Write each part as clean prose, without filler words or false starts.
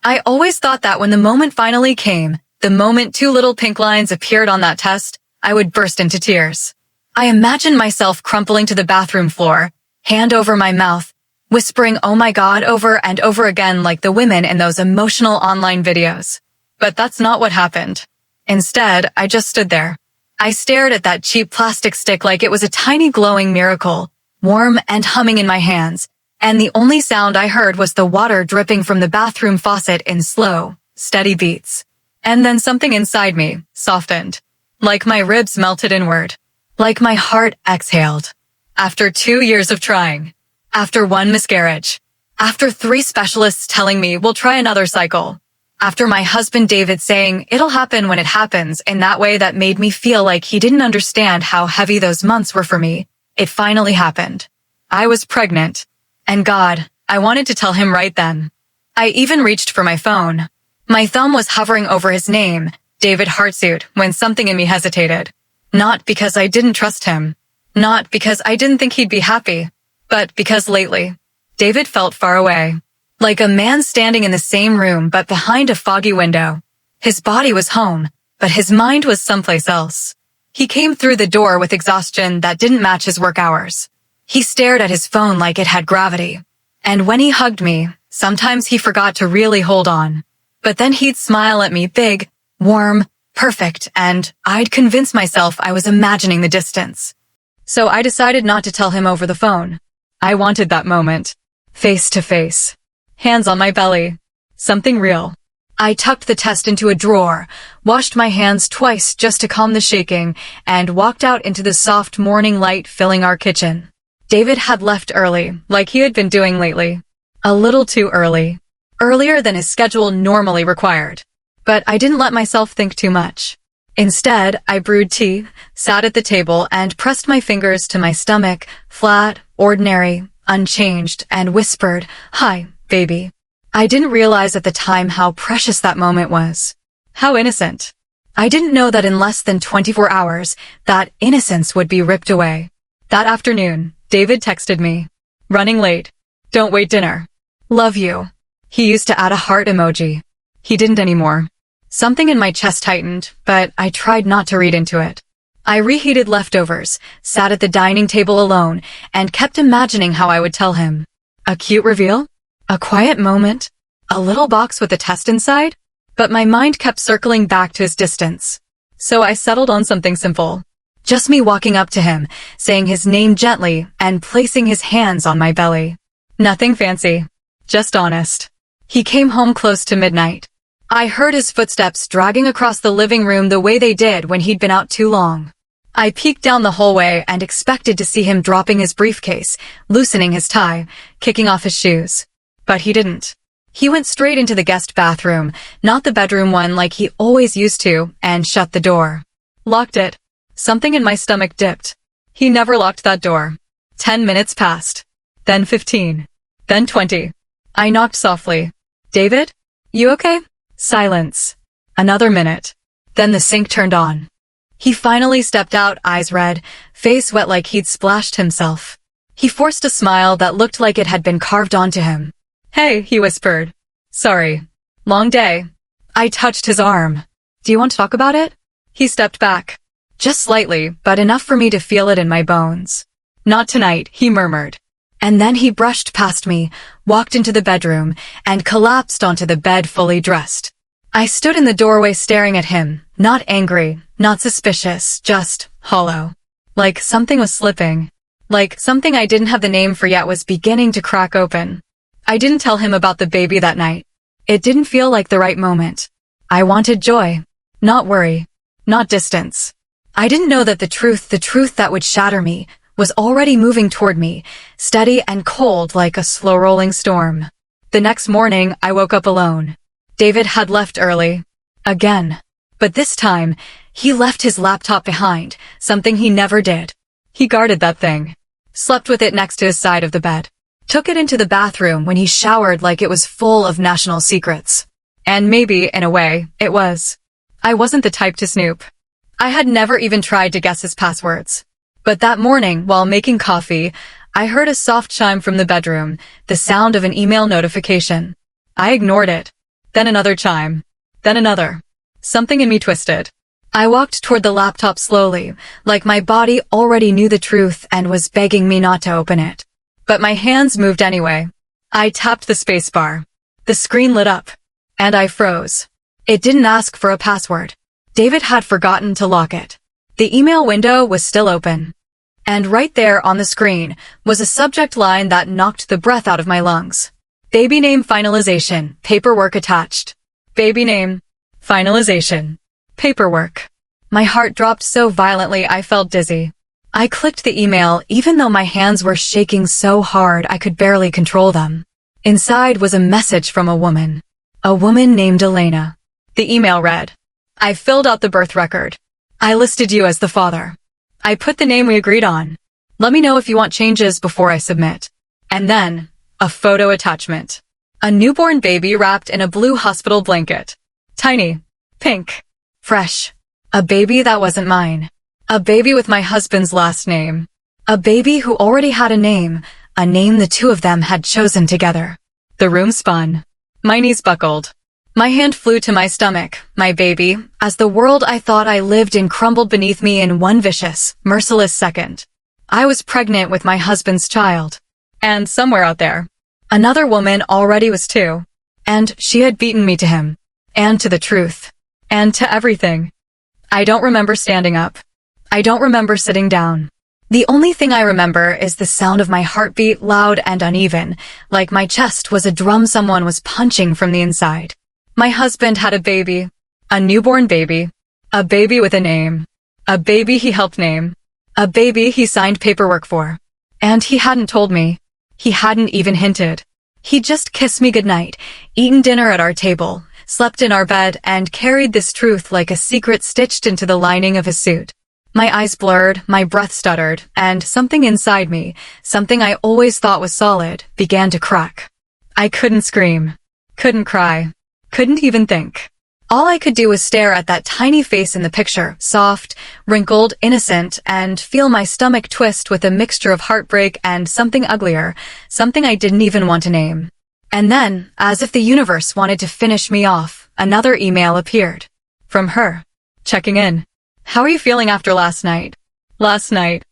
I always thought that when the moment finally came, the moment two little pink lines appeared on that test, I would burst into tears. I imagined myself crumpling to the bathroom floor, hand over my mouth, whispering "oh my God" over and over again like the women in those emotional online videos. But that's not what happened. Instead, I just stood there. I stared at that cheap plastic stick like it was a tiny glowing miracle, warm and humming in my hands, and the only sound I heard was the water dripping from the bathroom faucet in slow, steady beats. And then something inside me softened, like my ribs melted inward, like my heart exhaled. After 2 years of trying, after one miscarriage, after 3 specialists telling me we'll try another cycle, after my husband David saying it'll happen when it happens in that way that made me feel like he didn't understand how heavy those months were for me, it finally happened. I was pregnant. And God, I wanted to tell him right then. I even reached for my phone. My thumb was hovering over his name, David Hartsuit, when something in me hesitated. Not because I didn't trust him. Not because I didn't think he'd be happy. But because lately, David felt far away. Like a man standing in the same room but behind a foggy window. His body was home, but his mind was someplace else. He came through the door with exhaustion that didn't match his work hours. He stared at his phone like it had gravity. And when he hugged me, sometimes he forgot to really hold on. But then he'd smile at me big, warm, perfect, and I'd convince myself I was imagining the distance. So I decided not to tell him over the phone. I wanted that moment. Face to face. Hands on my belly. Something real. I tucked the test into a drawer, washed my hands twice just to calm the shaking, and walked out into the soft morning light filling our kitchen. David had left early, like he had been doing lately. A little too early. Earlier than his schedule normally required. But I didn't let myself think too much. Instead, I brewed tea, sat at the table, and pressed my fingers to my stomach, flat, ordinary, unchanged, and whispered, "Hi, baby." I didn't realize at the time how precious that moment was. How innocent. I didn't know that in less than 24 hours, that innocence would be ripped away. That afternoon, David texted me. "Running late. Don't wait dinner. Love you." He used to add a heart emoji. He didn't anymore. Something in my chest tightened, but I tried not to read into it. I reheated leftovers, sat at the dining table alone, and kept imagining how I would tell him. A cute reveal? A quiet moment? A little box with a test inside? But my mind kept circling back to his distance. So I settled on something simple. Just me walking up to him, saying his name gently, and placing his hands on my belly. Nothing fancy. Just honest. He came home close to midnight. I heard his footsteps dragging across the living room the way they did when he'd been out too long. I peeked down the hallway and expected to see him dropping his briefcase, loosening his tie, kicking off his shoes. But he didn't. He went straight into the guest bathroom, not the bedroom one like he always used to, and shut the door. Locked it. Something in my stomach dipped. He never locked that door. 10 minutes passed. Then 15. Then 20. I knocked softly. "David? You okay?" Silence. Another minute. Then the sink turned on. He finally stepped out, eyes red, face wet like he'd splashed himself. He forced a smile that looked like it had been carved onto him. "Hey," he whispered. "Sorry. Long day." I touched his arm. "Do you want to talk about it?" He stepped back. Just slightly, but enough for me to feel it in my bones. "Not tonight," he murmured. And then he brushed past me, walked into the bedroom, and collapsed onto the bed fully dressed. I stood in the doorway staring at him, not angry, not suspicious, just hollow. Like something was slipping. Like something I didn't have the name for yet was beginning to crack open. I didn't tell him about the baby that night. It didn't feel like the right moment. I wanted joy, not worry, not distance. I didn't know that the truth that would shatter me, was already moving toward me, steady and cold like a slow-rolling storm. The next morning, I woke up alone. David had left early. Again. But this time, he left his laptop behind, something he never did. He guarded that thing. Slept with it next to his side of the bed. Took it into the bathroom when he showered like it was full of national secrets. And maybe, in a way, it was. I wasn't the type to snoop. I had never even tried to guess his passwords. But that morning, while making coffee, I heard a soft chime from the bedroom, the sound of an email notification. I ignored it. Then another chime. Then another. Something in me twisted. I walked toward the laptop slowly, like my body already knew the truth and was begging me not to open it. But my hands moved anyway. I tapped the spacebar. The screen lit up. And I froze. It didn't ask for a password. David had forgotten to lock it. The email window was still open. And right there on the screen was a subject line that knocked the breath out of my lungs. Baby name finalization, paperwork attached. Baby name, finalization, paperwork. My heart dropped so violently I felt dizzy. I clicked the email even though my hands were shaking so hard I could barely control them. Inside was a message from a woman. A woman named Elena. The email read, I filled out the birth record. I listed you as the father. I put the name we agreed on. Let me know if you want changes before I submit. And then, a photo attachment. A newborn baby wrapped in a blue hospital blanket. Tiny. Pink. Fresh. A baby that wasn't mine. A baby with my husband's last name. A baby who already had a name the two of them had chosen together. The room spun. My knees buckled. My hand flew to my stomach, my baby, as the world I thought I lived in crumbled beneath me in one vicious, merciless second. I was pregnant with my husband's child. And somewhere out there, another woman already was too. And she had beaten me to him. And to the truth. And to everything. I don't remember standing up. I don't remember sitting down. The only thing I remember is the sound of my heartbeat, loud and uneven, like my chest was a drum someone was punching from the inside. My husband had a baby. A newborn baby. A baby with a name. A baby he helped name. A baby he signed paperwork for. And he hadn't told me. He hadn't even hinted. He just kissed me goodnight, eaten dinner at our table, slept in our bed, and carried this truth like a secret stitched into the lining of his suit. My eyes blurred, my breath stuttered, and something inside me, something I always thought was solid, began to crack. I couldn't scream. Couldn't cry. Couldn't even think. All I could do was stare at that tiny face in the picture, soft, wrinkled, innocent, and feel my stomach twist with a mixture of heartbreak and something uglier, something I didn't even want to name. And then, as if the universe wanted to finish me off, another email appeared. From her. Checking in. How are you feeling after last night? Last night.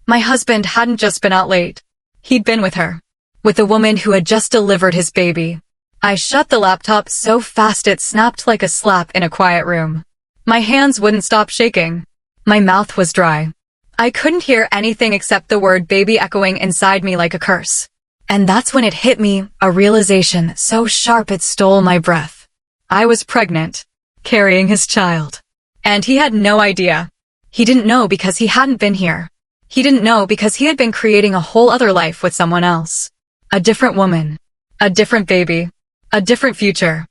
My husband hadn't just been out late. He'd been with her. With a woman who had just delivered his baby. I shut the laptop so fast it snapped like a slap in a quiet room. My hands wouldn't stop shaking. My mouth was dry. I couldn't hear anything except the word baby echoing inside me like a curse. And that's when it hit me, a realization so sharp it stole my breath. I was pregnant, carrying his child. And he had no idea. He didn't know because he hadn't been here. He didn't know because he had been creating a whole other life with someone else. A different woman. A different baby. A different future.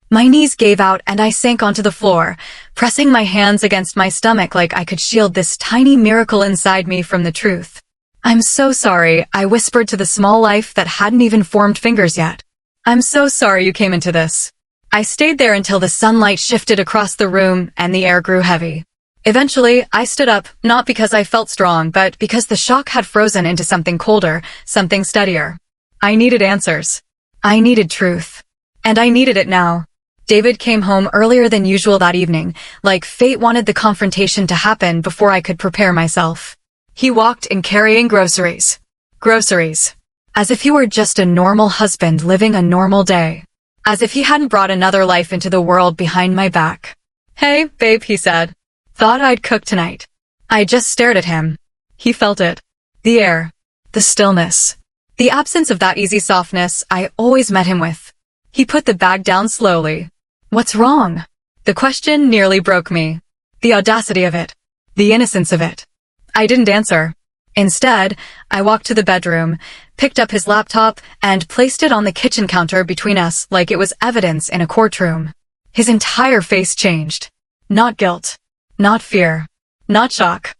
My knees gave out and I sank onto the floor, pressing my hands against my stomach like I could shield this tiny miracle inside me from the truth. I'm so sorry, I whispered to the small life that hadn't even formed fingers yet. I'm so sorry you came into this. I stayed there until the sunlight shifted across the room and the air grew heavy. Eventually, I stood up, not because I felt strong, but because the shock had frozen into something colder, something steadier. I needed answers. I needed truth. And I needed it now. David came home earlier than usual that evening, like fate wanted the confrontation to happen before I could prepare myself. He walked in carrying groceries. Groceries. As if he were just a normal husband living a normal day. As if he hadn't brought another life into the world behind my back. Hey, babe, he said. Thought I'd cook tonight. I just stared at him. He felt it. The air. The stillness. The absence of that easy softness I always met him with. He put the bag down slowly. What's wrong? The question nearly broke me. The audacity of it. The innocence of it. I didn't answer. Instead, I walked to the bedroom, picked up his laptop, and placed it on the kitchen counter between us like it was evidence in a courtroom. His entire face changed. Not guilt. Not fear. Not shock.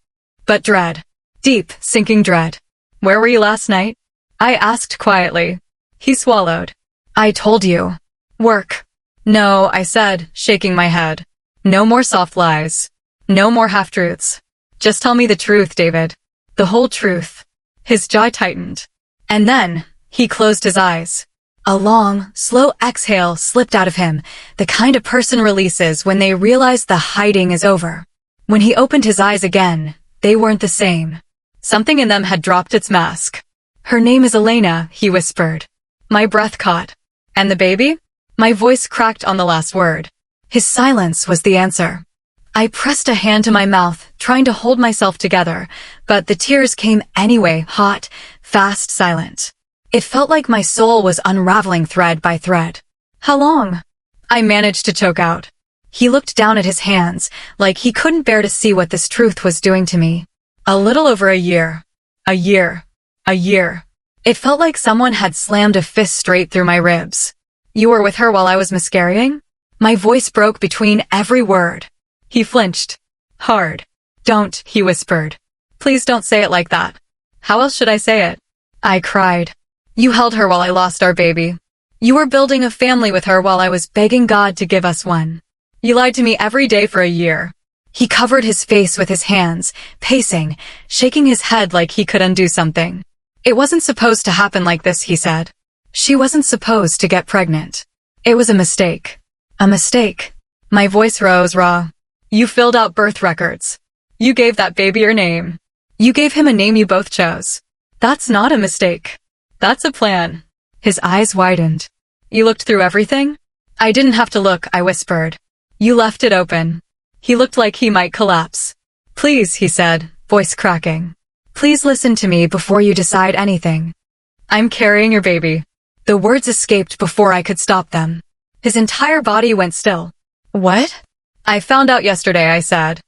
But dread. Deep, sinking dread. Where were you last night? I asked quietly. He swallowed. I told you. Work. No, I said, shaking my head. No more soft lies. No more half-truths. Just tell me the truth, David. The whole truth. His jaw tightened. And then, he closed his eyes. A long, slow exhale slipped out of him, the kind a person releases when they realize the hiding is over. When he opened his eyes again, they weren't the same. Something in them had dropped its mask. "Her name is Elena," he whispered. My breath caught. "And the baby?" My voice cracked on the last word. His silence was the answer. I pressed a hand to my mouth, trying to hold myself together, but the tears came anyway, hot, fast, silent. It felt like my soul was unraveling thread by thread. "How long?" I managed to choke out. He looked down at his hands, like he couldn't bear to see what this truth was doing to me. "A little over a year. A year. A year." It felt like someone had slammed a fist straight through my ribs. "You were with her while I was miscarrying?" My voice broke between every word. He flinched. Hard. "Don't," he whispered. "Please don't say it like that." "How else should I say it?" I cried. "You held her while I lost our baby. You were building a family with her while I was begging God to give us one. You lied to me every day for a year." He covered his face with his hands, pacing, shaking his head like he could undo something. "It wasn't supposed to happen like this," he said. "She wasn't supposed to get pregnant. It was a mistake. A mistake." My voice rose raw. "You filled out birth records. You gave that baby your name. You gave him a name you both chose. That's not a mistake. That's a plan." His eyes widened. "You looked through everything?" "I didn't have to look," I whispered. "You left it open." He looked like he might collapse. "Please," he said, voice cracking. "Please listen to me before you decide anything. I'm carrying your baby." The words escaped before I could stop them. His entire body went still. "What?" "I found out yesterday," I said.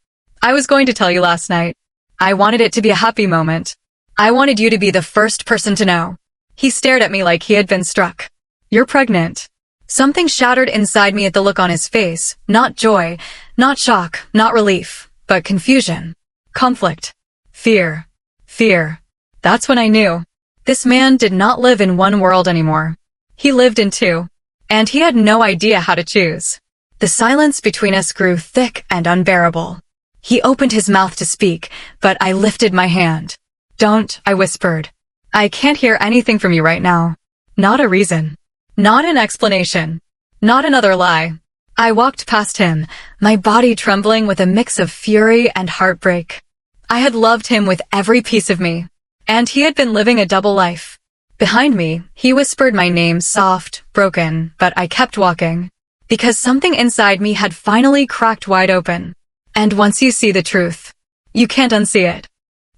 "I was going to tell you last night. I wanted it to be a happy moment. I wanted you to be the first person to know." He stared at me like he had been struck. "You're pregnant." Something shattered inside me at the look on his face, not joy, not shock, not relief, but confusion, conflict, fear. Fear. That's when I knew. This man did not live in one world anymore. He lived in two. And he had no idea how to choose. The silence between us grew thick and unbearable. He opened his mouth to speak, but I lifted my hand. "Don't," I whispered. "I can't hear anything from you right now. Not a reason. Not an explanation. Not another lie." I walked past him, my body trembling with a mix of fury and heartbreak. I had loved him with every piece of me, and he had been living a double life. Behind me, he whispered my name soft, broken, but I kept walking, because something inside me had finally cracked wide open. And once you see the truth, you can't unsee it.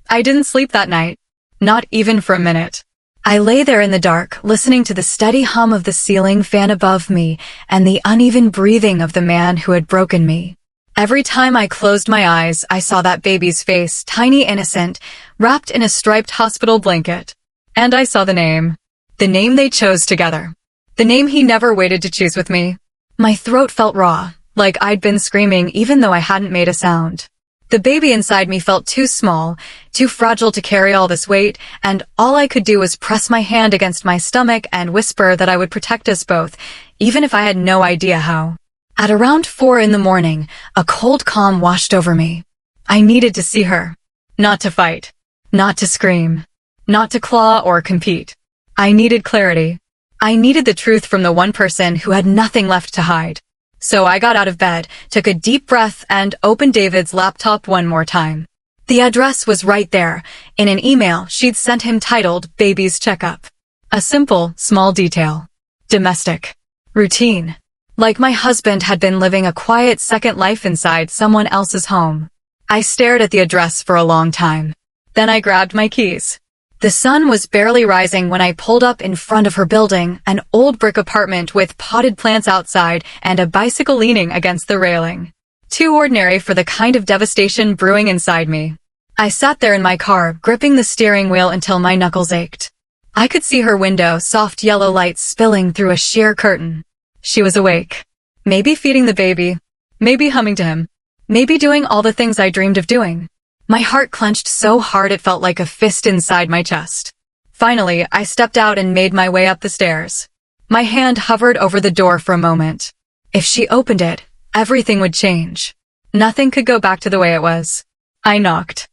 I didn't sleep that night, not even for a minute. I lay there in the dark, listening to the steady hum of the ceiling fan above me and the uneven breathing of the man who had broken me. Every time I closed my eyes, I saw that baby's face, tiny innocent, wrapped in a striped hospital blanket. And I saw the name they chose together. The name he never waited to choose with me. My throat felt raw, like I'd been screaming even though I hadn't made a sound. The baby inside me felt too small, too fragile to carry all this weight, and all I could do was press my hand against my stomach and whisper that I would protect us both, even if I had no idea how. At around 4 in the morning, a cold calm washed over me. I needed to see her. Not to fight. Not to scream. Not to claw or compete. I needed clarity. I needed the truth from the one person who had nothing left to hide. So I got out of bed, took a deep breath, and opened David's laptop one more time. The address was right there, in an email she'd sent him titled Baby's Checkup. A simple, small detail. Domestic. Routine. Like my husband had been living a quiet second life inside someone else's home. I stared at the address for a long time. Then I grabbed my keys. The sun was barely rising when I pulled up in front of her building, an old brick apartment with potted plants outside and a bicycle leaning against the railing. Too ordinary for the kind of devastation brewing inside me. I sat there in my car, gripping the steering wheel until my knuckles ached. I could see her window, soft yellow lights spilling through a sheer curtain. She was awake. Maybe feeding the baby. Maybe humming to him. Maybe doing all the things I dreamed of doing. My heart clenched so hard it felt like a fist inside my chest. Finally, I stepped out and made my way up the stairs. My hand hovered over the door for a moment. If she opened it, everything would change. Nothing could go back to the way it was. I knocked.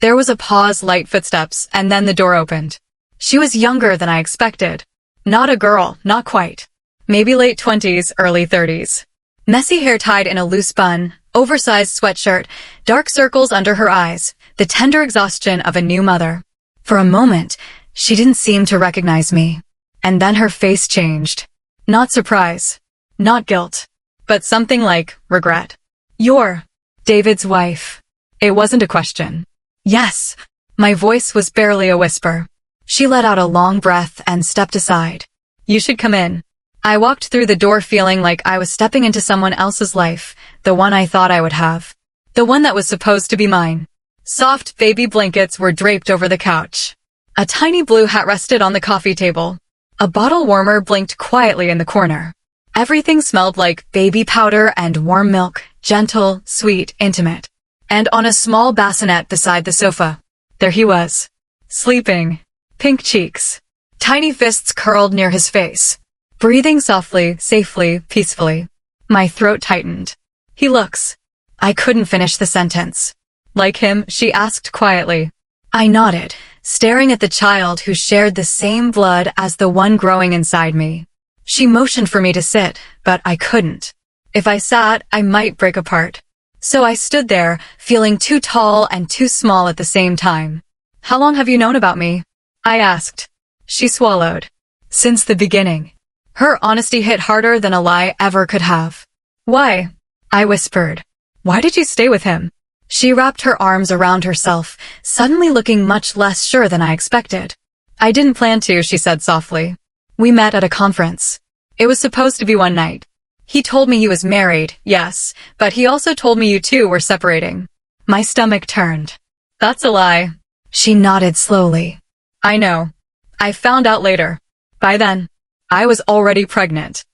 There was a pause, light footsteps, and then the door opened. She was younger than I expected. Not a girl, not quite. Maybe late 20s, early 30s. Messy hair tied in a loose bun, oversized sweatshirt, dark circles under her eyes, the tender exhaustion of a new mother. For a moment, she didn't seem to recognize me. And then her face changed. Not surprise. Not guilt. But something like regret. "You're David's wife." It wasn't a question. "Yes." My voice was barely a whisper. She let out a long breath and stepped aside. "You should come in." I walked through the door feeling like I was stepping into someone else's life, the one I thought I would have. The one that was supposed to be mine. Soft baby blankets were draped over the couch. A tiny blue hat rested on the coffee table. A bottle warmer blinked quietly in the corner. Everything smelled like baby powder and warm milk, gentle, sweet, intimate. And on a small bassinet beside the sofa, there he was. Sleeping. Pink cheeks. Tiny fists curled near his face. Breathing softly, safely, peacefully. My throat tightened. "He looks." I couldn't finish the sentence. "Like him?" she asked quietly. I nodded, staring at the child who shared the same blood as the one growing inside me. She motioned for me to sit, but I couldn't. If I sat, I might break apart. So I stood there, feeling too tall and too small at the same time. "How long have you known about me?" I asked. She swallowed. "Since the beginning." Her honesty hit harder than a lie ever could have. "Why?" I whispered. "Why did you stay with him?" She wrapped her arms around herself, suddenly looking much less sure than I expected. "I didn't plan to," she said softly. "We met at a conference. It was supposed to be one night. He told me he was married, yes, but he also told me you two were separating." My stomach turned. "That's a lie." She nodded slowly. "I know. I found out later. By then, I was already pregnant."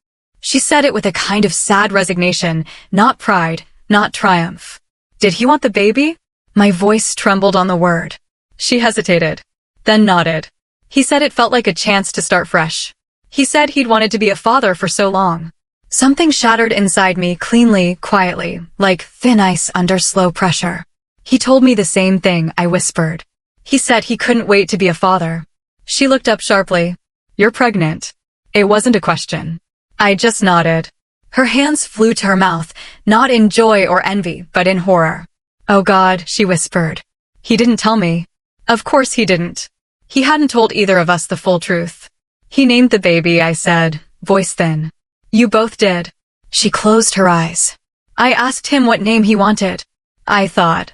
She said it with a kind of sad resignation, not pride, not triumph. "Did he want the baby?" My voice trembled on the word. She hesitated, then nodded. "He said it felt like a chance to start fresh. He said he'd wanted to be a father for so long." Something shattered inside me cleanly, quietly, like thin ice under slow pressure. "He told me the same thing," I whispered. "He said he couldn't wait to be a father." She looked up sharply. "You're pregnant." It wasn't a question. I just nodded. Her hands flew to her mouth, not in joy or envy, but in horror. "Oh God," she whispered. "He didn't tell me." Of course he didn't. He hadn't told either of us the full truth. "He named the baby," I said, voice thin. "You both did." She closed her eyes. I asked him what name he wanted. I thought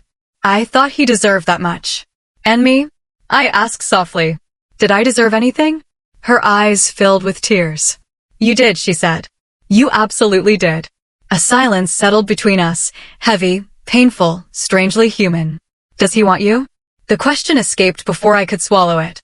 he deserved that much. "And me?" I asked softly. "Did I deserve anything?" Her eyes filled with tears. "You did," she said. "You absolutely did." A silence settled between us, heavy, painful, strangely human. "Does he want you?" The question escaped before I could swallow it.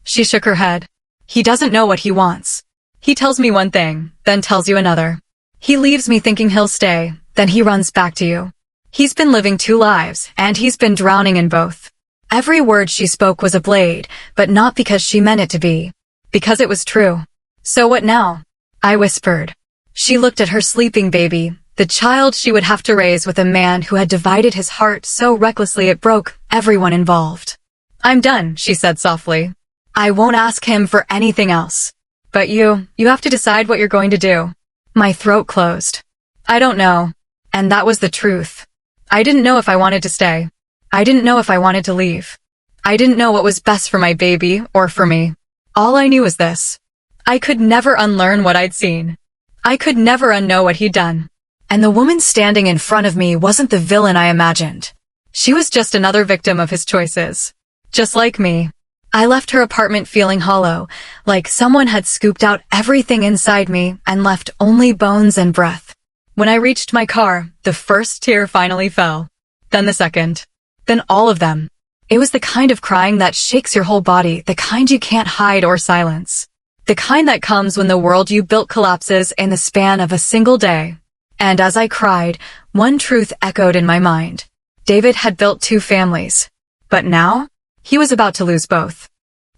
She shook her head. "He doesn't know what he wants. He tells me one thing, then tells you another. He leaves me thinking he'll stay, then he runs back to you. He's been living two lives, and he's been drowning in both." Every word she spoke was a blade, but not because she meant it to be. Because it was true. "So what now?" I whispered. She looked at her sleeping baby, the child she would have to raise with a man who had divided his heart so recklessly it broke everyone involved. "I'm done," she said softly. "I won't ask him for anything else. But you have to decide what you're going to do." My throat closed. "I don't know." And that was the truth. I didn't know if I wanted to stay. I didn't know if I wanted to leave. I didn't know what was best for my baby or for me. All I knew was this. I could never unlearn what I'd seen. I could never unknow what he'd done. And the woman standing in front of me wasn't the villain I imagined. She was just another victim of his choices. Just like me. I left her apartment feeling hollow, like someone had scooped out everything inside me and left only bones and breath. When I reached my car, the first tear finally fell. Then the second. Then all of them. It was the kind of crying that shakes your whole body, the kind you can't hide or silence. The kind that comes when the world you built collapses in the span of a single day. And as I cried, one truth echoed in my mind. David had built two families. But now, he was about to lose both.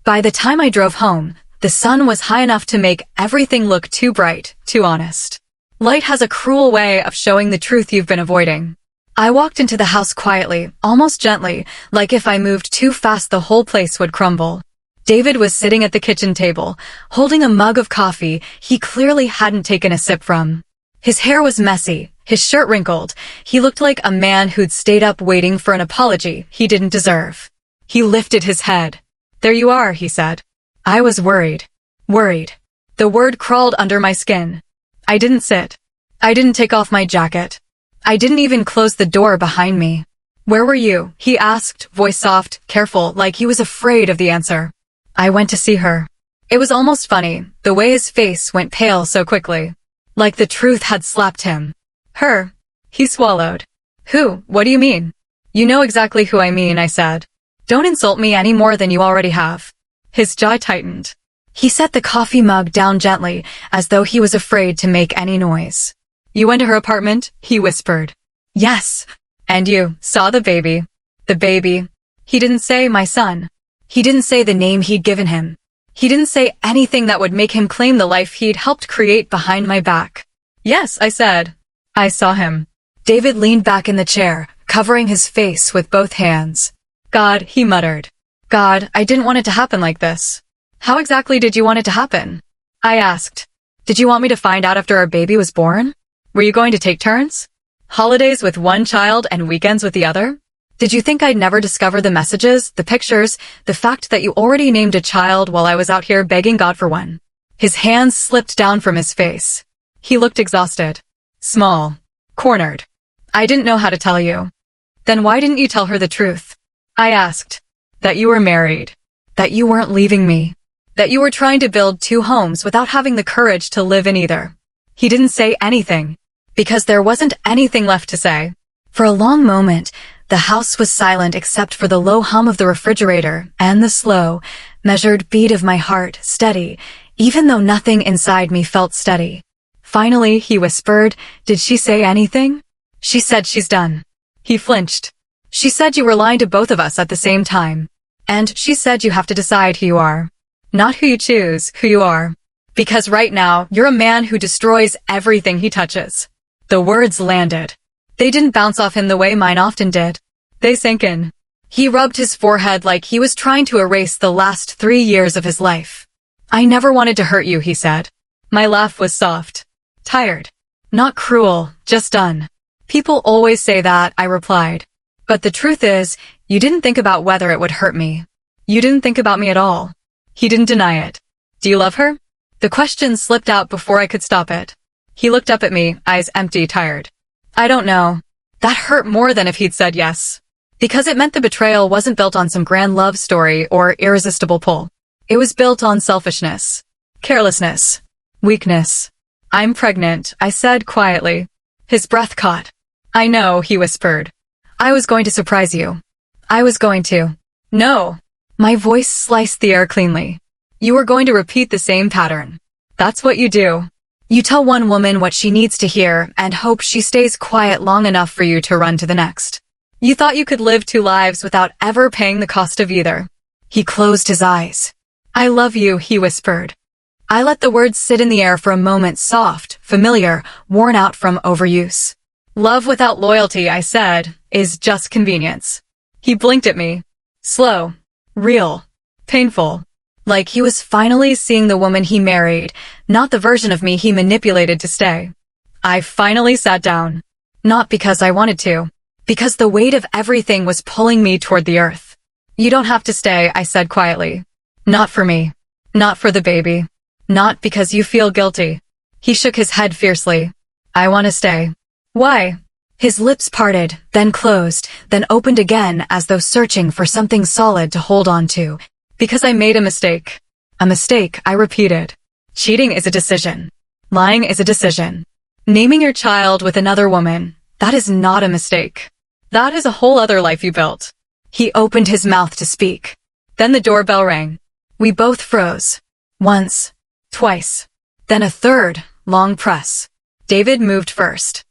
By the time I drove home, the sun was high enough to make everything look too bright, too honest. Light has a cruel way of showing the truth you've been avoiding. I walked into the house quietly, almost gently, like if I moved too fast the whole place would crumble. David was sitting at the kitchen table, holding a mug of coffee he clearly hadn't taken a sip from. His hair was messy, his shirt wrinkled. He looked like a man who'd stayed up waiting for an apology he didn't deserve. He lifted his head. "There you are," he said. I was worried. Worried. The word crawled under my skin. I didn't sit. I didn't take off my jacket. I didn't even close the door behind me. "Where were you?" he asked, voice soft, careful, like he was afraid of the answer. "I went to see her." It was almost funny, the way his face went pale so quickly. Like the truth had slapped him. "Her?" He swallowed. "Who? What do you mean?" "You know exactly who I mean," I said. "Don't insult me any more than you already have." His jaw tightened. He set the coffee mug down gently, as though he was afraid to make any noise. "You went to her apartment?" he whispered. "Yes." "And you saw the baby?" "The baby?" He didn't say my son. He didn't say the name he'd given him. He didn't say anything that would make him claim the life he'd helped create behind my back. "Yes," I said. "I saw him." David leaned back in the chair, covering his face with both hands. "God," he muttered. "God, I didn't want it to happen like this." "How exactly did you want it to happen?" I asked. "Did you want me to find out after our baby was born? Were you going to take turns? Holidays with one child and weekends with the other? Did you think I'd never discover the messages, the pictures, the fact that you already named a child while I was out here begging God for one?" His hands slipped down from his face. He looked exhausted. Small. Cornered. "I didn't know how to tell you." "Then why didn't you tell her the truth?" I asked. "That you were married. That you weren't leaving me. That you were trying to build two homes without having the courage to live in either." He didn't say anything, because there wasn't anything left to say. For a long moment, the house was silent except for the low hum of the refrigerator and the slow, measured beat of my heart, steady, even though nothing inside me felt steady. Finally, he whispered, "Did she say anything?" "She said she's done." He flinched. "She said you were lying to both of us at the same time. And she said you have to decide who you are. Not who you choose, who you are. Because right now, you're a man who destroys everything he touches." The words landed. They didn't bounce off him the way mine often did. They sank in. He rubbed his forehead like he was trying to erase the last 3 years of his life. "I never wanted to hurt you," he said. My laugh was soft. Tired. Not cruel, just done. "People always say that," I replied. "But the truth is, you didn't think about whether it would hurt me. You didn't think about me at all." He didn't deny it. "Do you love her?" The question slipped out before I could stop it. He looked up at me, eyes empty, tired. "I don't know." That hurt more than if he'd said yes. Because it meant the betrayal wasn't built on some grand love story or irresistible pull. It was built on selfishness. Carelessness. Weakness. "I'm pregnant," I said quietly. His breath caught. "I know," he whispered. "I was going to surprise you. I was going to." "No." My voice sliced the air cleanly. "You were going to repeat the same pattern. That's what you do. You tell one woman what she needs to hear and hope she stays quiet long enough for you to run to the next. You thought you could live 2 lives without ever paying the cost of either." He closed his eyes. "I love you," he whispered. I let the words sit in the air for a moment, soft, familiar, worn out from overuse. "Love without loyalty," I said, "is just convenience." He blinked at me. Slow. Real. Painful. Like he was finally seeing the woman he married, not the version of me he manipulated to stay. I finally sat down. Not because I wanted to. Because the weight of everything was pulling me toward the earth. "You don't have to stay," I said quietly. "Not for me. Not for the baby. Not because you feel guilty." He shook his head fiercely. "I want to stay." "Why?" His lips parted, then closed, then opened again as though searching for something solid to hold on to. "Because I made a mistake." "A mistake," I repeated. "Cheating is a decision. Lying is a decision. Naming your child with another woman, that is not a mistake. That is a whole other life you built." He opened his mouth to speak. Then the doorbell rang. We both froze. Once. Twice. Then a third, long press. David moved first.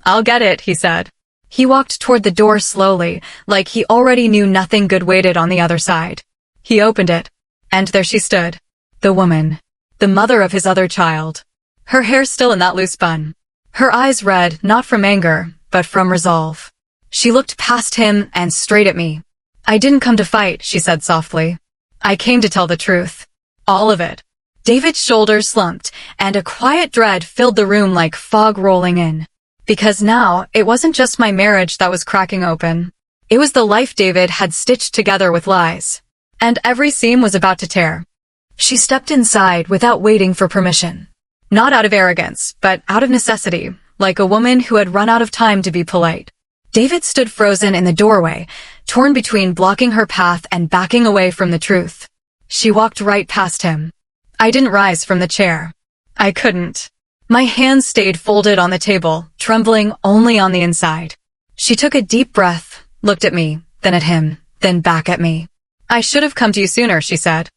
"I'll get it," he said. He walked toward the door slowly, like he already knew nothing good waited on the other side. He opened it. And there she stood. The woman. The mother of his other child. Her hair still in that loose bun. Her eyes red, not from anger, but from resolve. She looked past him and straight at me. "I didn't come to fight," she said softly. I came to tell the truth. All of it. David's shoulders slumped, and a quiet dread filled the room like fog rolling in. Because now, it wasn't just my marriage that was cracking open. It was the life David had stitched together with lies. And every seam was about to tear. She stepped inside without waiting for permission. Not out of arrogance, but out of necessity, like a woman who had run out of time to be polite. David stood frozen in the doorway, torn between blocking her path and backing away from the truth. She walked right past him. I didn't rise from the chair. I couldn't. My hands stayed folded on the table, trembling only on the inside. She took a deep breath, looked at me, then at him, then back at me. I should have come to you sooner, she said.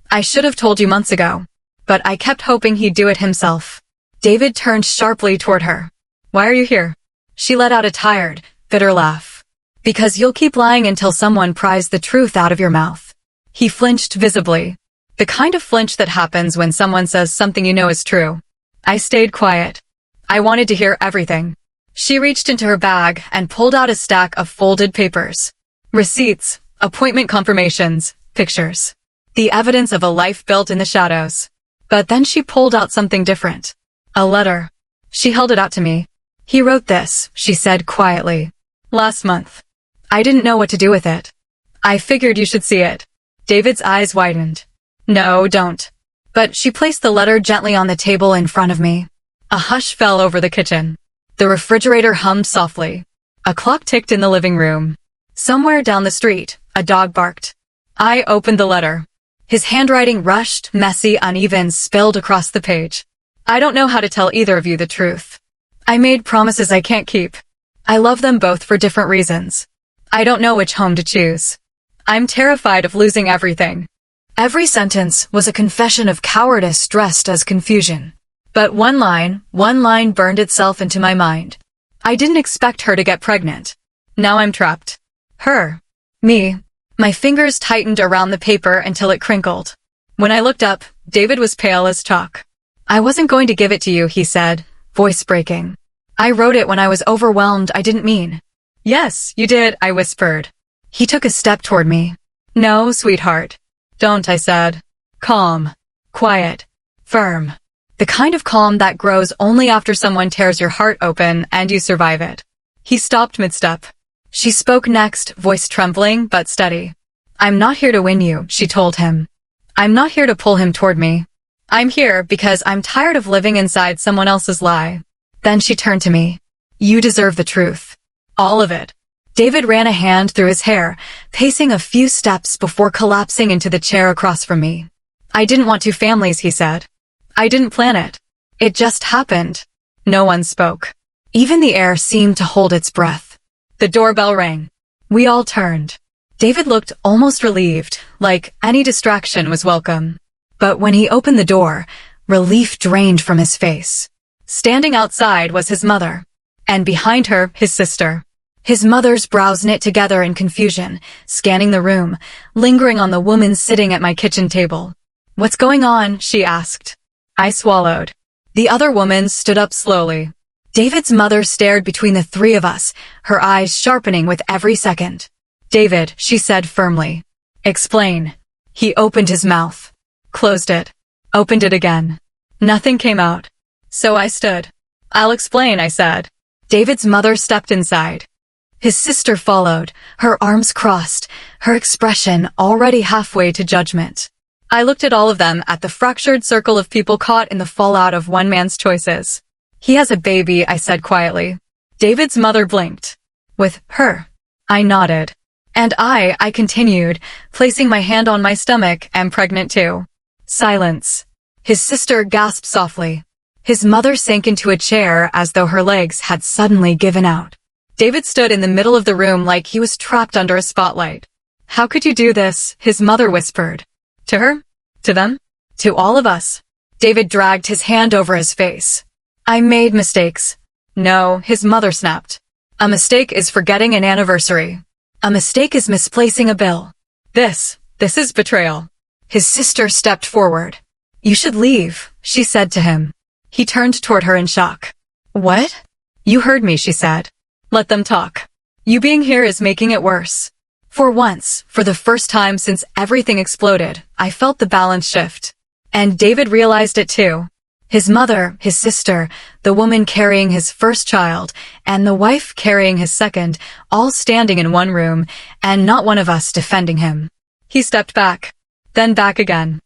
I should have told you months ago. But I kept hoping he'd do it himself. David turned sharply toward her. Why are you here? She let out a tired, bitter laugh. Because you'll keep lying until someone pries the truth out of your mouth. He flinched visibly. The kind of flinch that happens when someone says something you know is true. I stayed quiet. I wanted to hear everything. She reached into her bag and pulled out a stack of folded papers. Receipts, appointment confirmations, pictures. The evidence of a life built in the shadows. But then she pulled out something different. A letter. She held it out to me. He wrote this, she said quietly. Last month. I didn't know what to do with it. I figured you should see it. David's eyes widened. No, don't. But she placed the letter gently on the table in front of me. A hush fell over the kitchen. The refrigerator hummed softly. A clock ticked in the living room. Somewhere down the street, a dog barked. I opened the letter. His handwriting rushed, messy, uneven, spilled across the page. I don't know how to tell either of you the truth. I made promises I can't keep. I love them both for different reasons. I don't know which home to choose. I'm terrified of losing everything. Every sentence was a confession of cowardice dressed as confusion. But one line burned itself into my mind. I didn't expect her to get pregnant. Now I'm trapped. Her. Me. My fingers tightened around the paper until it crinkled. When I looked up, David was pale as chalk. I wasn't going to give it to you, he said, voice breaking. I wrote it when I was overwhelmed. I didn't mean. Yes, you did, I whispered. He took a step toward me. No, sweetheart. Don't, I said. Calm. Quiet. Firm. The kind of calm that grows only after someone tears your heart open and you survive it. He stopped mid-step. She spoke next, voice trembling but steady. I'm not here to win you, she told him. I'm not here to pull him toward me. I'm here because I'm tired of living inside someone else's lie. Then she turned to me. You deserve the truth. All of it. David ran a hand through his hair, pacing a few steps before collapsing into the chair across from me. I didn't want two families, he said. I didn't plan it. It just happened. No one spoke. Even the air seemed to hold its breath. The doorbell rang. We all turned. David looked almost relieved, like any distraction was welcome. But when he opened the door, relief drained from his face. Standing outside was his mother. And behind her, his sister. His mother's brows knit together in confusion, scanning the room, lingering on the woman sitting at my kitchen table. What's going on? She asked. I swallowed. The other woman stood up slowly. David's mother stared between the three of us, her eyes sharpening with every second. David, she said firmly. Explain. He opened his mouth. Closed it. Opened it again. Nothing came out. So I stood. I'll explain, I said. David's mother stepped inside. His sister followed, her arms crossed, her expression already halfway to judgment. I looked at all of them, at the fractured circle of people caught in the fallout of one man's choices. He has a baby, I said quietly. David's mother blinked. With her. I nodded. And I continued, placing my hand on my stomach, am pregnant too. Silence. His sister gasped softly. His mother sank into a chair as though her legs had suddenly given out. David stood in the middle of the room like he was trapped under a spotlight. How could you do this? His mother whispered. To her? To them? To all of us. David dragged his hand over his face. I made mistakes. No, his mother snapped. A mistake is forgetting an anniversary. A mistake is misplacing a bill. This is betrayal. His sister stepped forward. You should leave, she said to him. He turned toward her in shock. What? You heard me, she said. Let them talk. You being here is making it worse. For once, for the first time since everything exploded, I felt the balance shift. And David realized it too. His mother, his sister, the woman carrying his first child, and the wife carrying his second, all standing in one room, and not one of us defending him. He stepped back, then back again.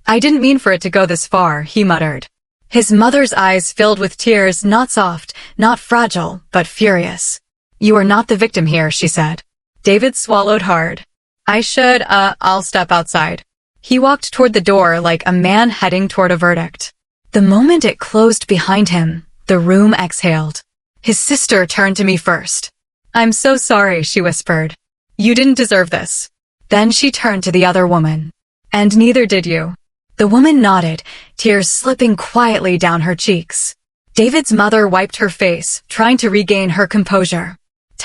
"I didn't mean for it to go this far," he muttered. His mother's eyes filled with tears, not soft, not fragile, but furious. "You are not the victim here," she said. David swallowed hard. I'll step outside." He walked toward the door like a man heading toward a verdict. The moment it closed behind him, the room exhaled. His sister turned to me first. "I'm so sorry," she whispered. "You didn't deserve this." Then she turned to the other woman. "And neither did you." The woman nodded, tears slipping quietly down her cheeks. David's mother wiped her face, trying to regain her composure.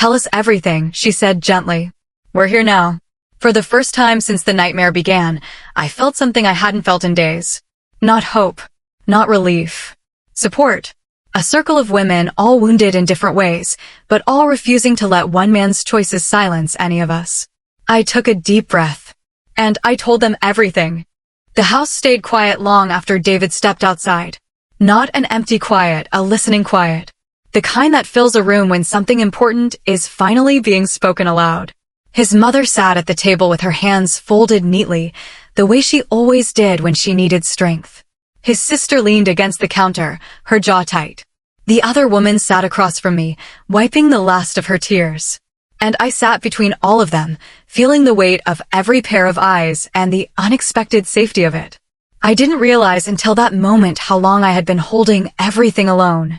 "Tell us everything," she said gently. "We're here now." For the first time since the nightmare began, I felt something I hadn't felt in days. Not hope. Not relief. Support. A circle of women, all wounded in different ways, but all refusing to let one man's choices silence any of us. I took a deep breath. And I told them everything. The house stayed quiet long after David stepped outside. Not an empty quiet, a listening quiet. The kind that fills a room when something important is finally being spoken aloud. His mother sat at the table with her hands folded neatly, the way she always did when she needed strength. His sister leaned against the counter, her jaw tight. The other woman sat across from me, wiping the last of her tears. And I sat between all of them, feeling the weight of every pair of eyes and the unexpected safety of it. I didn't realize until that moment how long I had been holding everything alone.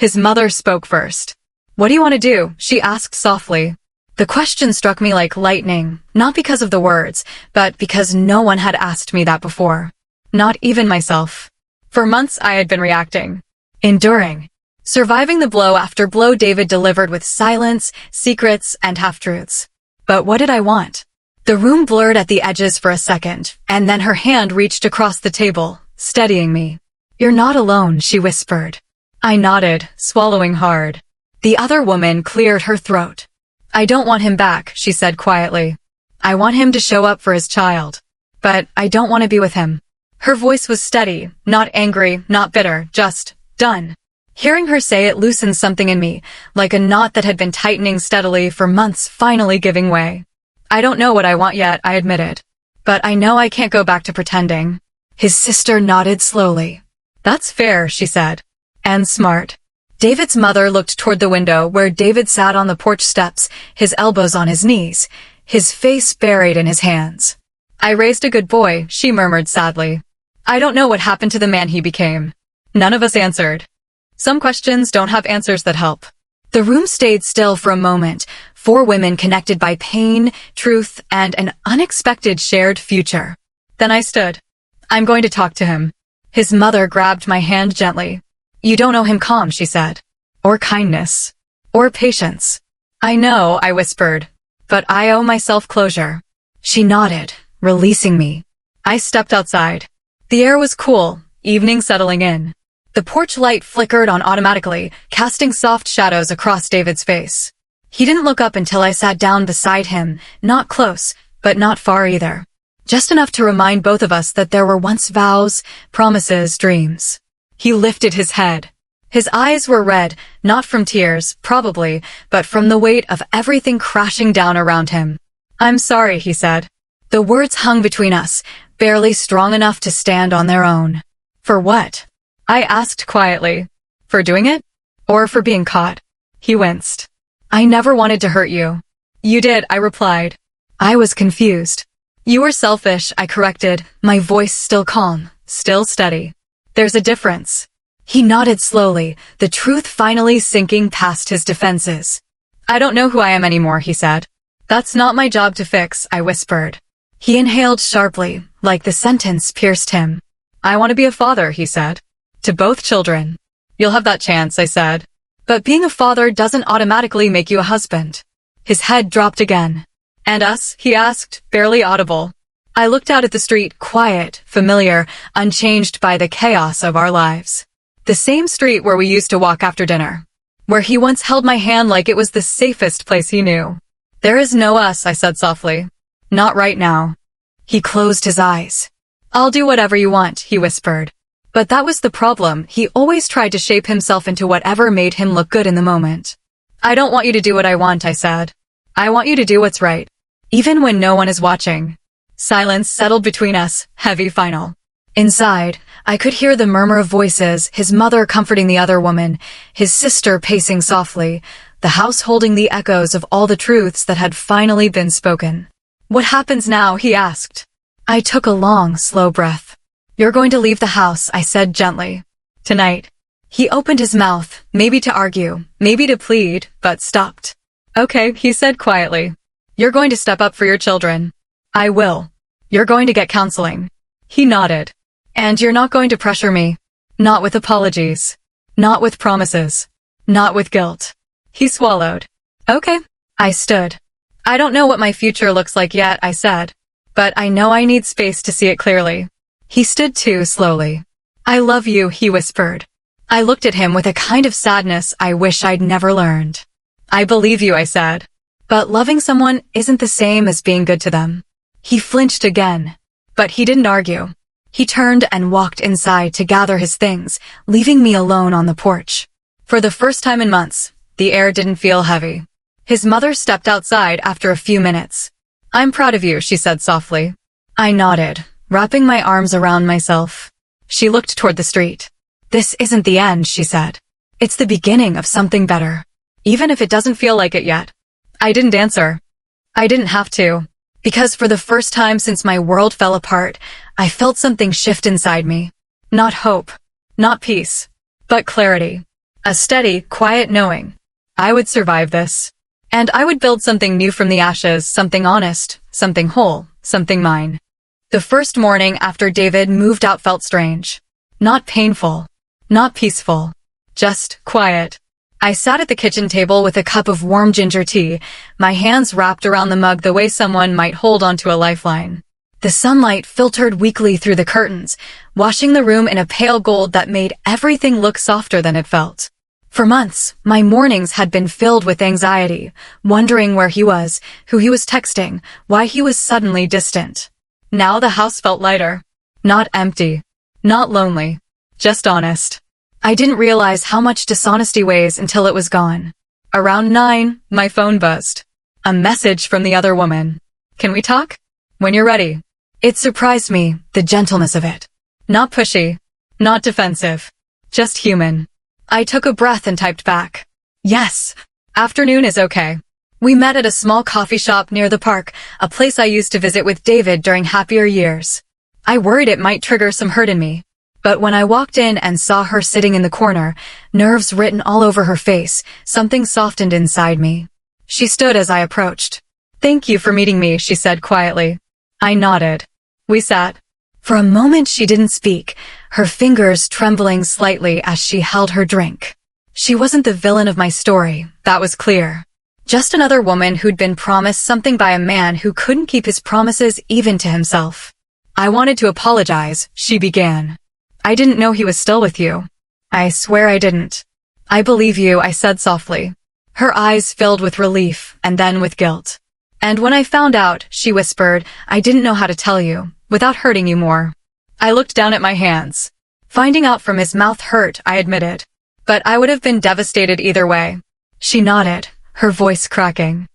His mother spoke first. "What do you want to do?" she asked softly. The question struck me like lightning, not because of the words, but because no one had asked me that before. Not even myself. For months I had been reacting. Enduring. Surviving the blow after blow David delivered with silence, secrets, and half-truths. But what did I want? The room blurred at the edges for a second, and then her hand reached across the table, steadying me. "You're not alone," she whispered. I nodded, swallowing hard. The other woman cleared her throat. "I don't want him back," she said quietly. "I want him to show up for his child. But I don't want to be with him." Her voice was steady, not angry, not bitter, just done. Hearing her say it loosened something in me, like a knot that had been tightening steadily for months finally giving way. "I don't know what I want yet," I admitted. "But I know I can't go back to pretending." His sister nodded slowly. "That's fair," she said. "And smart." David's mother looked toward the window where David sat on the porch steps, his elbows on his knees, his face buried in his hands. "I raised a good boy," she murmured sadly. "I don't know what happened to the man he became." None of us answered. Some questions don't have answers that help. The room stayed still for a moment, four women connected by pain, truth, and an unexpected shared future. Then I stood. "I'm going to talk to him." His mother grabbed my hand gently. "You don't owe him calm," she said. "Or kindness. Or patience." "I know," I whispered. "But I owe myself closure." She nodded, releasing me. I stepped outside. The air was cool, evening settling in. The porch light flickered on automatically, casting soft shadows across David's face. He didn't look up until I sat down beside him, not close, but not far either. Just enough to remind both of us that there were once vows, promises, dreams. He lifted his head. His eyes were red, not from tears, probably, but from the weight of everything crashing down around him. "I'm sorry," he said. The words hung between us, barely strong enough to stand on their own. "For what?" I asked quietly. "For doing it? Or for being caught?" He winced. "I never wanted to hurt you." "You did," I replied. I was confused. "You were selfish," I corrected, my voice still calm, still steady. "There's a difference." He nodded slowly, the truth finally sinking past his defenses. "I don't know who I am anymore," he said. "That's not my job to fix," I whispered. He inhaled sharply, like the sentence pierced him. "I want to be a father," he said. "To both children." "You'll have that chance," I said. "But being a father doesn't automatically make you a husband." His head dropped again. "And us?" he asked, barely audible. I looked out at the street, quiet, familiar, unchanged by the chaos of our lives. The same street where we used to walk after dinner. Where he once held my hand like it was the safest place he knew. There is no us, I said softly. Not right now. He closed his eyes. I'll do whatever you want, he whispered. But that was the problem. He always tried to shape himself into whatever made him look good in the moment. I don't want you to do what I want, I said. I want you to do what's right. Even when no one is watching. Silence settled between us, heavy final. Inside, I could hear the murmur of voices, his mother comforting the other woman, his sister pacing softly, the house holding the echoes of all the truths that had finally been spoken. What happens now? He asked. I took a long, slow breath. You're going to leave the house, I said gently. Tonight. He opened his mouth, maybe to argue, maybe to plead, but stopped. Okay, he said quietly. You're going to step up for your children. I will. You're going to get counseling. He nodded. And you're not going to pressure me. Not with apologies. Not with promises. Not with guilt. He swallowed. Okay. I stood. I don't know what my future looks like yet, I said. But I know I need space to see it clearly. He stood too slowly. I love you, he whispered. I looked at him with a kind of sadness I wish I'd never learned. I believe you, I said. But loving someone isn't the same as being good to them. He flinched again. But he didn't argue. He turned and walked inside to gather his things, leaving me alone on the porch. For the first time in months, the air didn't feel heavy. His mother stepped outside after a few minutes. I'm proud of you, she said softly. I nodded, wrapping my arms around myself. She looked toward the street. This isn't the end, she said. It's the beginning of something better. Even if it doesn't feel like it yet. I didn't answer. I didn't have to. Because for the first time since my world fell apart, I felt something shift inside me. Not hope. Not peace. But clarity. A steady, quiet knowing. I would survive this. And I would build something new from the ashes, something honest, something whole, something mine. The first morning after David moved out felt strange. Not painful. Not peaceful. Just quiet. I sat at the kitchen table with a cup of warm ginger tea, my hands wrapped around the mug the way someone might hold onto a lifeline. The sunlight filtered weakly through the curtains, washing the room in a pale gold that made everything look softer than it felt. For months, my mornings had been filled with anxiety, wondering where he was, who he was texting, why he was suddenly distant. Now the house felt lighter. Not empty. Not lonely. Just honest. I didn't realize how much dishonesty weighs until it was gone. Around 9, my phone buzzed. A message from the other woman. Can we talk? When you're ready. It surprised me, the gentleness of it. Not pushy. Not defensive. Just human. I took a breath and typed back. Yes. Afternoon is okay. We met at a small coffee shop near the park, a place I used to visit with David during happier years. I worried it might trigger some hurt in me. But when I walked in and saw her sitting in the corner, nerves written all over her face, something softened inside me. She stood as I approached. Thank you for meeting me, she said quietly. I nodded. We sat. For a moment she didn't speak, her fingers trembling slightly as she held her drink. She wasn't the villain of my story, that was clear. Just another woman who'd been promised something by a man who couldn't keep his promises even to himself. I wanted to apologize, she began. I didn't know he was still with you. I swear I didn't. I believe you, I said softly. Her eyes filled with relief and then with guilt. And when I found out, she whispered, I didn't know how to tell you, without hurting you more. I looked down at my hands. Finding out from his mouth hurt, I admitted. But I would have been devastated either way. She nodded, her voice cracking.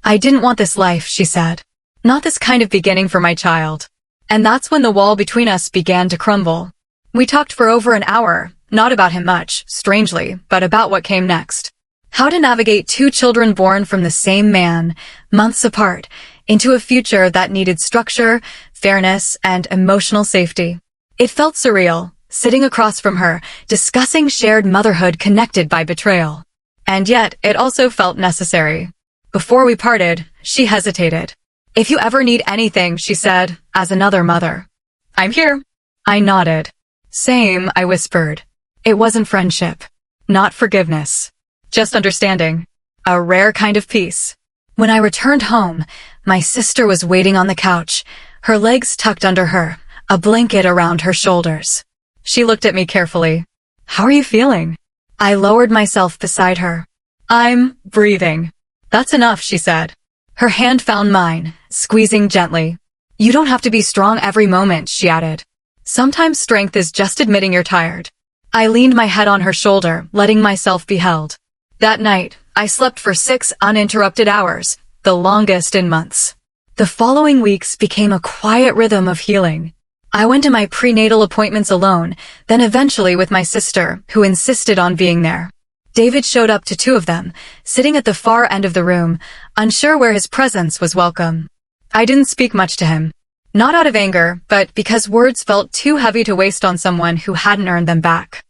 I didn't want this life, she said. Not this kind of beginning for my child. And that's when the wall between us began to crumble. We talked for over an hour, not about him much, strangely, but about what came next. How to navigate 2 children born from the same man, months apart, into a future that needed structure, fairness, and emotional safety. It felt surreal, sitting across from her, discussing shared motherhood connected by betrayal. And yet, it also felt necessary. Before we parted, she hesitated. If you ever need anything, she said, as another mother. I'm here. I nodded. Same, I whispered. It wasn't friendship. Not forgiveness. Just understanding. A rare kind of peace. When I returned home, my sister was waiting on the couch, her legs tucked under her, a blanket around her shoulders. She looked at me carefully. How are you feeling? I lowered myself beside her. I'm breathing. That's enough, she said. Her hand found mine, squeezing gently. You don't have to be strong every moment, she added. Sometimes strength is just admitting you're tired. I leaned my head on her shoulder, letting myself be held. That night, I slept for 6 uninterrupted hours, the longest in months. The following weeks became a quiet rhythm of healing. I went to my prenatal appointments alone, then eventually with my sister, who insisted on being there. David showed up to 2 of them, sitting at the far end of the room, unsure where his presence was welcome. I didn't speak much to him. Not out of anger, but because words felt too heavy to waste on someone who hadn't earned them back.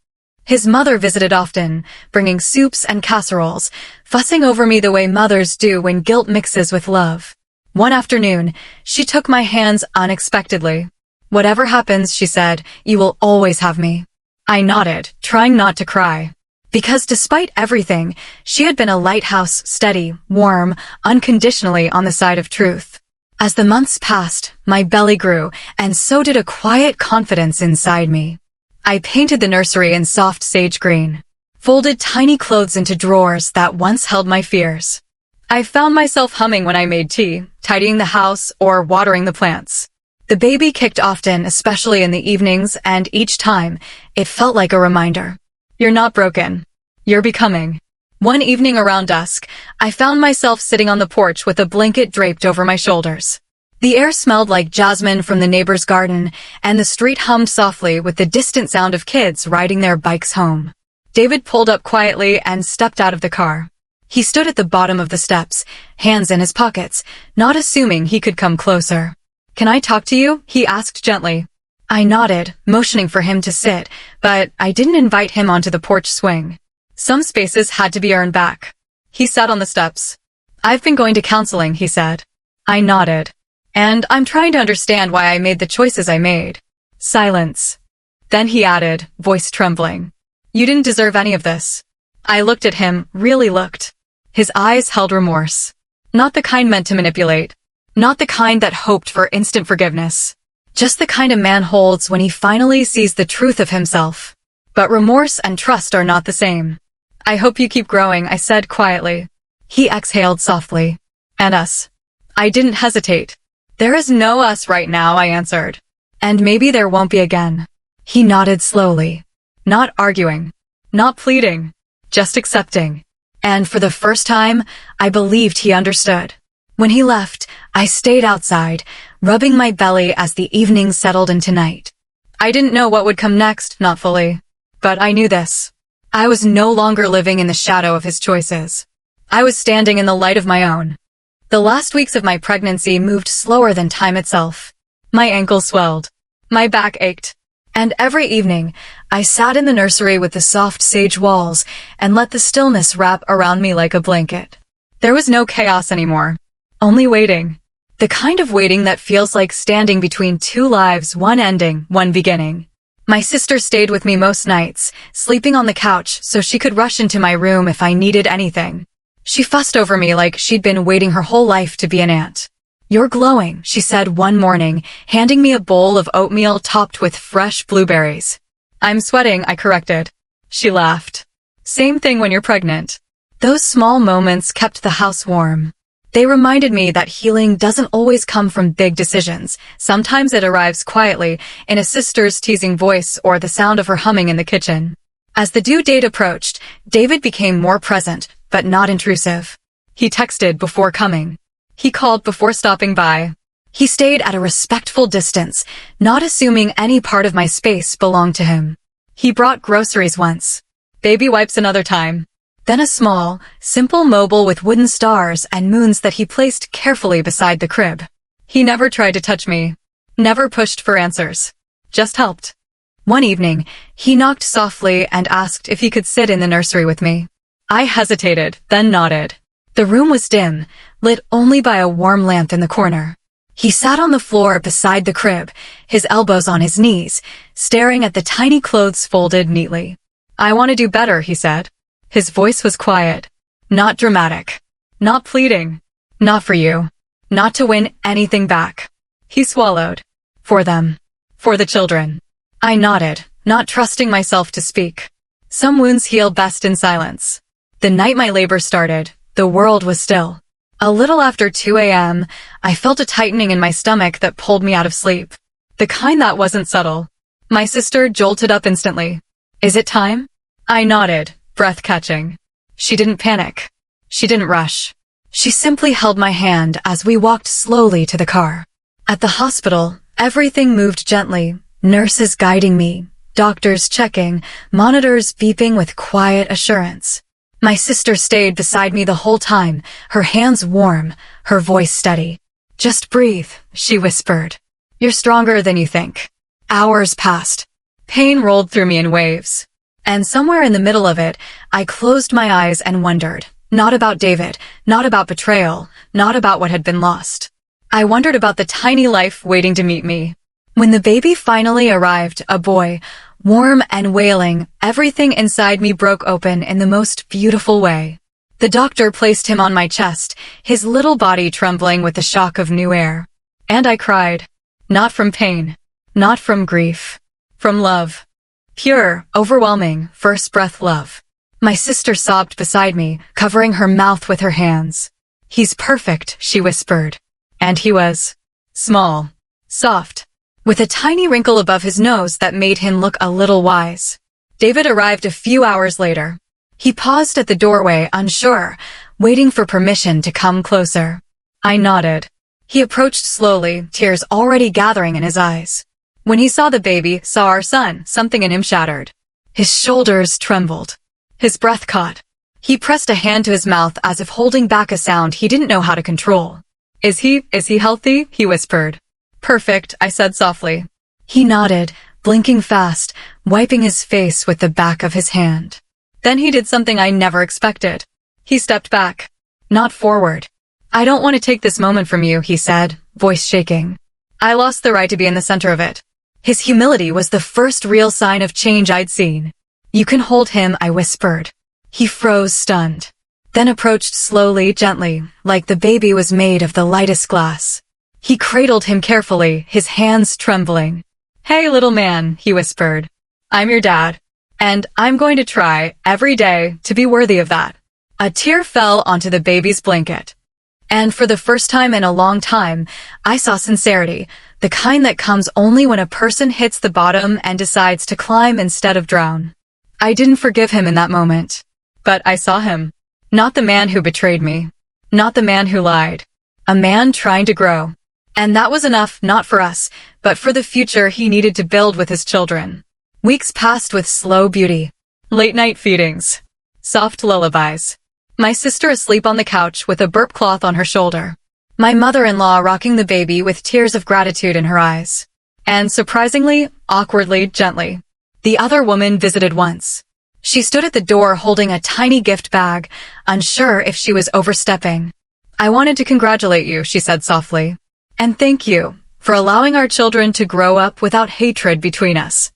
His mother visited often, bringing soups and casseroles, fussing over me the way mothers do when guilt mixes with love. One afternoon, she took my hands unexpectedly. Whatever happens, she said, you will always have me. I nodded, trying not to cry. Because despite everything, she had been a lighthouse, steady, warm, unconditionally on the side of truth. As the months passed, my belly grew, and so did a quiet confidence inside me. I painted the nursery in soft sage green, folded tiny clothes into drawers that once held my fears. I found myself humming when I made tea, tidying the house, or watering the plants. The baby kicked often, especially in the evenings, and each time, it felt like a reminder. You're not broken. You're becoming. One evening around dusk, I found myself sitting on the porch with a blanket draped over my shoulders. The air smelled like jasmine from the neighbor's garden, and the street hummed softly with the distant sound of kids riding their bikes home. David pulled up quietly and stepped out of the car. He stood at the bottom of the steps, hands in his pockets, not assuming he could come closer. Can I talk to you? He asked gently. I nodded, motioning for him to sit, but I didn't invite him onto the porch swing. Some spaces had to be earned back. He sat on the steps. I've been going to counseling, he said. I nodded. And I'm trying to understand why I made the choices I made. Silence. Then he added, voice trembling. You didn't deserve any of this. I looked at him, really looked. His eyes held remorse. Not the kind meant to manipulate. Not the kind that hoped for instant forgiveness. Just the kind a man holds when he finally sees the truth of himself. But remorse and trust are not the same. I hope you keep growing, I said quietly. He exhaled softly. And us. I didn't hesitate. There is no us right now, I answered. And maybe there won't be again. He nodded slowly. Not arguing. Not pleading. Just accepting. And for the first time, I believed he understood. When he left, I stayed outside, rubbing my belly as the evening settled into night. I didn't know what would come next, not fully. But I knew this. I was no longer living in the shadow of his choices. I was standing in the light of my own. The last weeks of my pregnancy moved slower than time itself. My ankles swelled. My back ached. And every evening, I sat in the nursery with the soft sage walls and let the stillness wrap around me like a blanket. There was no chaos anymore. Only waiting. The kind of waiting that feels like standing between 2 lives, one ending, one beginning. My sister stayed with me most nights, sleeping on the couch so she could rush into my room if I needed anything. She fussed over me like she'd been waiting her whole life to be an aunt. You're glowing, she said one morning, handing me a bowl of oatmeal topped with fresh blueberries. I'm sweating, I corrected. She laughed. Same thing when you're pregnant. Those small moments kept the house warm. They reminded me that healing doesn't always come from big decisions. Sometimes it arrives quietly, in a sister's teasing voice or the sound of her humming in the kitchen. As the due date approached, David became more present, but not intrusive. He texted before coming. He called before stopping by. He stayed at a respectful distance, not assuming any part of my space belonged to him. He brought groceries once. Baby wipes another time. Then a small, simple mobile with wooden stars and moons that he placed carefully beside the crib. He never tried to touch me. Never pushed for answers. Just helped. One evening, he knocked softly and asked if he could sit in the nursery with me. I hesitated, then nodded. The room was dim, lit only by a warm lamp in the corner. He sat on the floor beside the crib, his elbows on his knees, staring at the tiny clothes folded neatly. I want to do better, he said. His voice was quiet. Not dramatic. Not pleading. Not for you. Not to win anything back. He swallowed. For them. For the children. I nodded, not trusting myself to speak. Some wounds heal best in silence. The night my labor started, the world was still. A little after 2 a.m., I felt a tightening in my stomach that pulled me out of sleep. The kind that wasn't subtle. My sister jolted up instantly. "Is it time?" I nodded, breath catching. She didn't panic. She didn't rush. She simply held my hand as we walked slowly to the car. At the hospital, everything moved gently, nurses guiding me, doctors checking, monitors beeping with quiet assurance. My sister stayed beside me the whole time, her hands warm, her voice steady. "Just breathe," she whispered. "You're stronger than you think." Hours passed. Pain rolled through me in waves. And somewhere in the middle of it, I closed my eyes and wondered. Not about David, not about betrayal, not about what had been lost. I wondered about the tiny life waiting to meet me. When the baby finally arrived, a boy, warm and wailing, everything inside me broke open in the most beautiful way. The doctor placed him on my chest, his little body trembling with the shock of new air. And I cried. Not from pain. Not from grief. From love. Pure, overwhelming, first breath love. My sister sobbed beside me, covering her mouth with her hands. "He's perfect," she whispered. And he was. Small. Soft. With a tiny wrinkle above his nose that made him look a little wise. David arrived a few hours later. He paused at the doorway, unsure, waiting for permission to come closer. I nodded. He approached slowly, tears already gathering in his eyes. When he saw the baby, saw our son, something in him shattered. His shoulders trembled. His breath caught. He pressed a hand to his mouth as if holding back a sound he didn't know how to control. Is he healthy?" he whispered. "Perfect," I said softly. He nodded, blinking fast, wiping his face with the back of his hand. Then he did something I never expected. He stepped back. Not forward. "I don't want to take this moment from you," he said, voice shaking. I lost the right to be in the center of it. His humility was the first real sign of change I'd seen. "You can hold him," I whispered. He froze, stunned. Then approached slowly, gently, like the baby was made of the lightest glass. He cradled him carefully, his hands trembling. "Hey, little man," he whispered. "I'm your dad. And I'm going to try, every day, to be worthy of that." A tear fell onto the baby's blanket. And for the first time in a long time, I saw sincerity, the kind that comes only when a person hits the bottom and decides to climb instead of drown. I didn't forgive him in that moment. But I saw him. Not the man who betrayed me. Not the man who lied. A man trying to grow. And that was enough, not for us, but for the future he needed to build with his children. Weeks passed with slow beauty. Late-night feedings. Soft lullabies. My sister asleep on the couch with a burp cloth on her shoulder. My mother-in-law rocking the baby with tears of gratitude in her eyes. And surprisingly, awkwardly, gently. The other woman visited once. She stood at the door holding a tiny gift bag, unsure if she was overstepping. "I wanted to congratulate you," she said softly. "And thank you for allowing our children to grow up without hatred between us."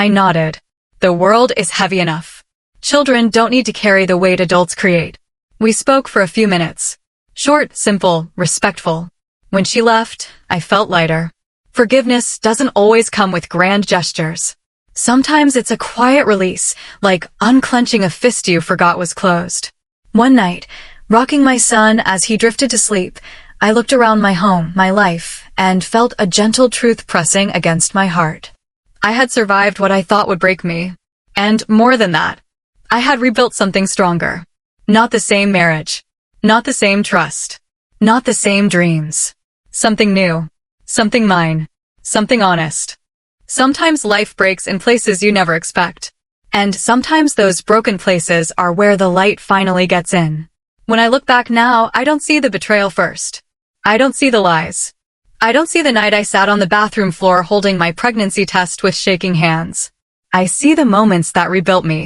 I nodded. The world is heavy enough. Children don't need to carry the weight adults create. We spoke for a few minutes. Short, simple, respectful. When she left, I felt lighter. Forgiveness doesn't always come with grand gestures. Sometimes it's a quiet release, like unclenching a fist you forgot was closed. One night, rocking my son as he drifted to sleep, I looked around my home, my life, and felt a gentle truth pressing against my heart. I had survived what I thought would break me. And more than that, I had rebuilt something stronger. Not the same marriage. Not the same trust. Not the same dreams. Something new. Something mine. Something honest. Sometimes life breaks in places you never expect. And sometimes those broken places are where the light finally gets in. When I look back now, I don't see the betrayal first. I don't see the lies. I don't see the night I sat on the bathroom floor holding my pregnancy test with shaking hands. I see the moments that rebuilt me.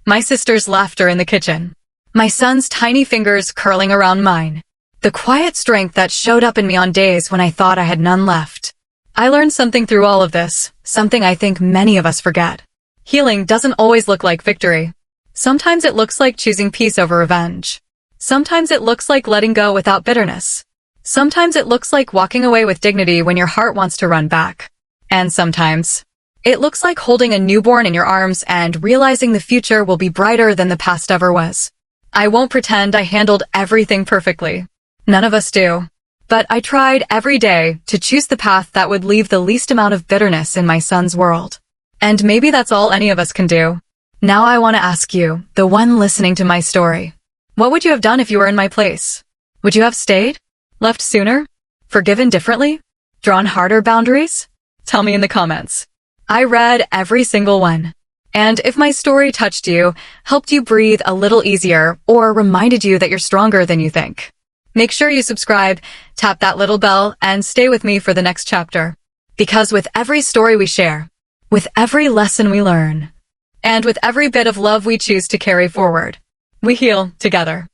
My sister's laughter in the kitchen. My son's tiny fingers curling around mine. The quiet strength that showed up in me on days when I thought I had none left. I learned something through all of this, something I think many of us forget. Healing doesn't always look like victory. Sometimes it looks like choosing peace over revenge. Sometimes it looks like letting go without bitterness. Sometimes it looks like walking away with dignity when your heart wants to run back. And sometimes it looks like holding a newborn in your arms and realizing the future will be brighter than the past ever was. I won't pretend I handled everything perfectly. None of us do. But I tried every day to choose the path that would leave the least amount of bitterness in my son's world. And maybe that's all any of us can do. Now I want to ask you, the one listening to my story. What would you have done if you were in my place? Would you have stayed? Left sooner? Forgiven differently? Drawn harder boundaries? Tell me in the comments. I read every single one. And if my story touched you, helped you breathe a little easier, or reminded you that you're stronger than you think, make sure you subscribe, tap that little bell, and stay with me for the next chapter. Because with every story we share, with every lesson we learn, and with every bit of love we choose to carry forward, we heal together.